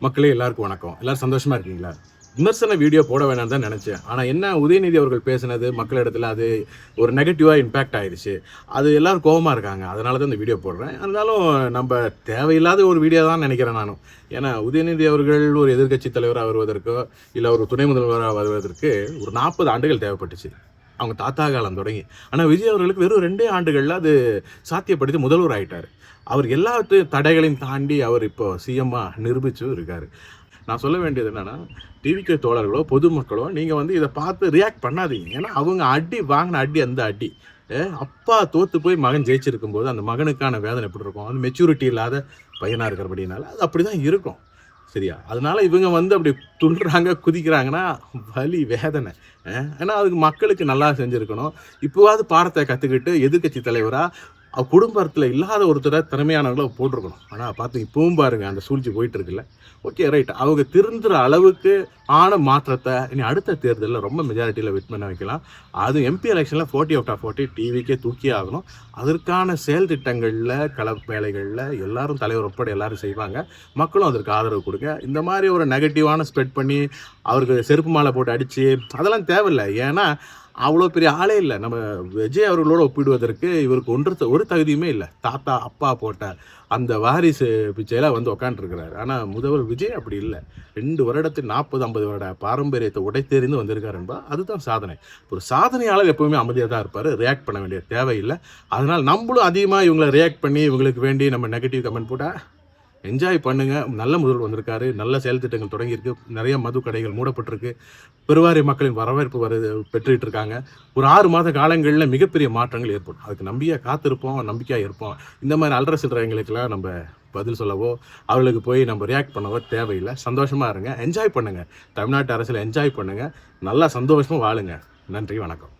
மக்களே எல்லாருக்கும் வணக்கம். எல்லாரும் சந்தோஷமா இருக்கீங்களா? விமர்சன வீடியோ போட வேணாம்னு தான் நினச்சேன். ஆனால் என்ன உதயநிதி அவர்கள் பேசினது மக்களிடத்தில் அது ஒரு நெகட்டிவாக இம்பேக்ட் ஆயிடுச்சு. அது எல்லோரும் கோபமாக இருக்காங்க. அதனால தான் இந்த வீடியோ போடுறேன். இருந்தாலும் நம்ம தேவையில்லாத ஒரு வீடியோ தான் நினைக்கிறேன் நானும். ஏன்னா உதயநிதி அவர்கள் ஒரு எதிர்க்கட்சி தலைவராக வருவதற்கோ இல்லை ஒரு துணை முதல்வராக வருவதற்கு ஒரு 40 ஆண்டுகள் தேவைப்பட்டுச்சு, அவங்க தாத்தா காலம் தொடங்கி. ஆனால் விஜய் அவர்களுக்கு வெறும் 2 ஆண்டுகளில் அது சாத்தியப்படுத்தி முதல்வர் ஆகிட்டார். அவர் எல்லா தடைகளையும் தாண்டி அவர் இப்போ சிஎம்மாக நிரூபிச்சும் இருக்கார். நான் சொல்ல வேண்டியது என்னென்னா, டிவிக்கு தோழர்களோ பொதுமக்களோ நீங்கள் இதை பார்த்து ரியாக்ட் பண்ணாதீங்க. ஏன்னா அவங்க அடி வாங்கின அடி அந்த அடி. அப்பா தோற்று போய் மகன் ஜெயிச்சிருக்கும் போது அந்த மகனுக்கான வேதனை எப்படி இருக்கும்? அது மெச்சூரிட்டி இல்லாத பையனாக இருக்கிறபடினால அது அப்படி தான் இருக்கும். சரியா? அதனால இவங்க அப்படி துள்ளுறாங்க, குதிக்கிறாங்கன்னா வலி வேதனை. ஏன்னா அதுக்கு மக்களுக்கு நல்லா செஞ்சுருக்கணும். இப்போவாது பாடத்தை கற்றுக்கிட்டு எதிர்கட்சி தலைவராக குடும்பத்தில் இல்லாத ஒருத்தரை திறமையானவங்கள போட்டிருக்கணும். ஆனால் பார்த்து இப்பவும் பாருங்கள் அந்த சூழ்ச்சி போயிட்டு இருக்குல்ல. ஓகே ரைட், அவங்க திருந்துற அளவுக்கு ஆன மாற்றத்தை இனி அடுத்த தேர்தலில் ரொம்ப மெஜாரிட்டியில் விட் பண்ண வைக்கலாம். அது எம்பி எலெக்ஷனில் 40 out of 40 டிவிக்கே தூக்கியே ஆகணும். அதற்கான செயல் திட்டங்களில் கள வேலைகளில் எல்லாரும் தலைவர் உட்பட எல்லாரும் செய்வாங்க. மக்களும் அதற்கு ஆதரவு கொடுங்க. இந்த மாதிரி ஒரு நெகட்டிவான ஸ்ப்ரெட் பண்ணி அவருக்கு செருப்பு மாலை போட்டு அடித்து அதெல்லாம் தேவையில்லை. ஏன்னா அவ்வளோ பெரிய ஆளே இல்லை. நம்ம விஜய் அவர்களோட ஒப்பிடுவதற்கு இவருக்கு ஒரு தகுதியுமே இல்லை. தாத்தா அப்பா போட்ட அந்த வாரிசு பிச்சையில் உக்காண்டிருக்கிறார். ஆனால் முதல்வர் விஜய் அப்படி இல்லை. 2 வருடத்தில் 40-50 வருட பாரம்பரியத்தை உடைத்தெறிந்து வந்திருக்கார் என்பது அதுதான் சாதனை. ஒரு சாதனையாளர் எப்போவுமே அமைதியாக தான் இருப்பார். ரியாக்ட் பண்ண வேண்டிய தேவையில்லை. அதனால் நம்மளும் அதிகமாக இவங்களை ரியாக்ட் பண்ணி இவங்களுக்கு வேண்டி நம்ம நெகட்டிவ் கமெண்ட் போட்டால் என்ஜாய் பண்ணுங்கள். நல்ல முதல்வர் வந்திருக்காரு. நல்ல செயல் திட்டங்கள் தொடங்கியிருக்கு. நிறைய மது கடைகள் மூடப்பட்டிருக்கு. பெருவாரிய மக்களின் வரவேற்பு பெற்றுட்டு இருக்காங்க. ஒரு 6 மாத காலங்களில் மிகப்பெரிய மாற்றங்கள் ஏற்படும். அதுக்கு நம்பியாக காத்திருப்போம், நம்பிக்கையாக இருப்போம். இந்த மாதிரி அல்ற சில்லறைங்களுக்கெல்லாம் நம்ம பதில் சொல்லவோ அவர்களுக்கு போய் நம்ம ரியாக்ட் பண்ணவோ தேவையில்லை. சந்தோஷமாக இருங்க, என்ஜாய் பண்ணுங்கள். தமிழ்நாட்டு அரசியல் என்ஜாய் பண்ணுங்கள். நல்லா சந்தோஷமாக வாழுங்க. நன்றி, வணக்கம்.